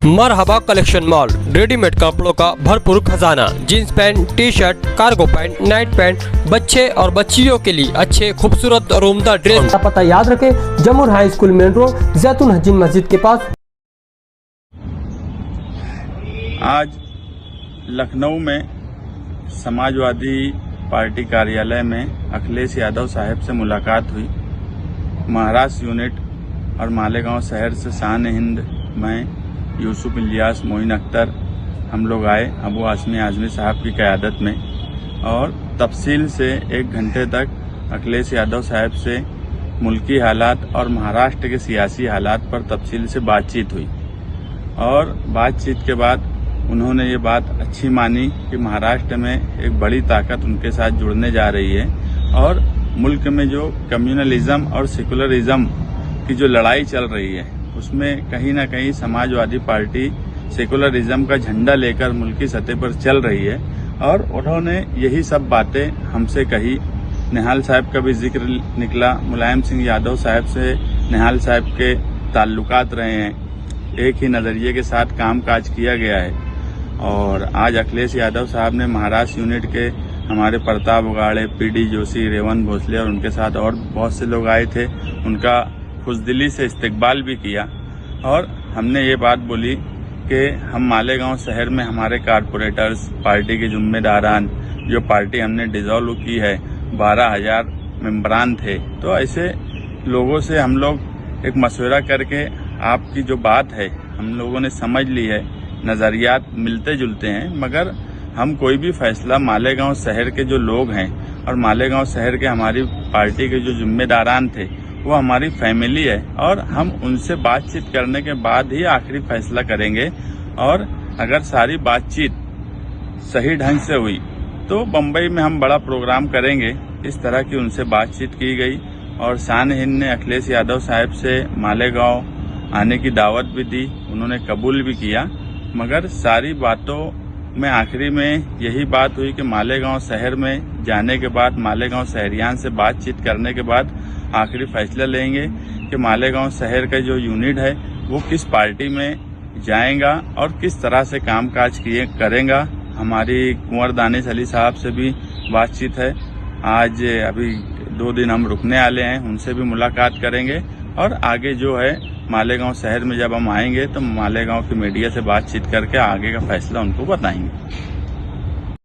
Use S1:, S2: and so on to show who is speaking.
S1: मरहबा collection mall, readymade कपड़ों का भरपूर खजाना। Jeans pant, T shirt, cargo pant, night pant, बच्चे और बच्चियों के लिए अच्छे खूबसूरत और उम्दा ड्रेस। पता याद रखें, जमूर हाई स्कूल मेन रोड, जैतून हजीन मस्जिद के पास।
S2: आज लखनऊ में समाजवादी पार्टी कार्यालय में अखिलेश यादव साहब से मुलाकात हुई। महाराष्ट्र यूनिट और मालेगांव शहर से शान हिंद में यूसुफ इलियास, मोइन अख्तर हम लोग आए अबू आसमी आजमी साहब की क़यादत में, और तफसील से 1 घंटे तक अखिलेश यादव साहब से मुल्की हालात और महाराष्ट्र के सियासी हालात पर तफसील से बातचीत हुई। और बातचीत के बाद उन्होंने ये बात अच्छी मानी कि महाराष्ट्र में एक बड़ी ताकत उनके साथ जुड़ने जा रही है और मुल्क में जो कम्युनलिज्म और सेकुलरिज्म की जो लड़ाई चल रही है उसमें कहीं ना कहीं समाजवादी पार्टी सेकुलरिज्म का झंडा लेकर मुल्की सतह पर चल रही है। और उन्होंने यही सब बातें हमसे कही। निहाल साहब का भी जिक्र निकला। मुलायम सिंह यादव साहब से निहाल साहब के ताल्लुकात रहे हैं, एक ही नजरिए के साथ कामकाज किया गया है। और आज अखिलेश यादव साहब ने महाराष्ट्र यूनिट के हमारे प्रताप उगाड़े, पीडी जोशी, रेवंत भोसले और उनके साथ और बहुत से लोग आए थे, उनका खुशदिली से इस्तकबाल भी किया। और हमने ये बात बोली कि हम मालेगांव शहर में हमारे कारपोरेटर्स, पार्टी के जिम्मेदारान, जो पार्टी हमने डिसॉल्व की है, 12,000 मेंबरान थे, तो ऐसे लोगों से हम लोग एक मशवरा करके आपकी जो बात है हम लोगों ने समझ ली है। नजरियात मिलते जुलते हैं, मगर हम कोई भी फैसला मालेगांव शहर के जो लोग हैं और मालेगांव शहर के हमारी पार्टी के जो जिम्मेदारान थे वो हमारी फैमिली है, और हम उनसे बातचीत करने के बाद ही आखिरी फैसला करेंगे। और अगर सारी बातचीत सही ढंग से हुई तो बम्बई में हम बड़ा प्रोग्राम करेंगे। इस तरह की उनसे बातचीत की गई और शान हिंद ने अखिलेश यादव साहब से मालेगांव आने की दावत भी दी, उन्होंने कबूल भी किया। मगर सारी बातों में आखिरी में यही बात हुई कि मालेगांव शहर में जाने के बाद, मालेगांव शहरियान से बातचीत करने के बाद आखिरी फैसला लेंगे कि मालेगांव शहर का जो यूनिट है वो किस पार्टी में जाएगा और किस तरह से कामकाज करेगा। हमारी कुंवर दानिश अली साहब से भी बातचीत है। आज अभी 2 दिन हम रुकने वाले हैं, उनसे भी मुलाकात करेंगे। और आगे जो है मालेगांव शहर में जब हम आएंगे तो मालेगांव की मीडिया से बातचीत करके आगे का फैसला उनको बताएंगे।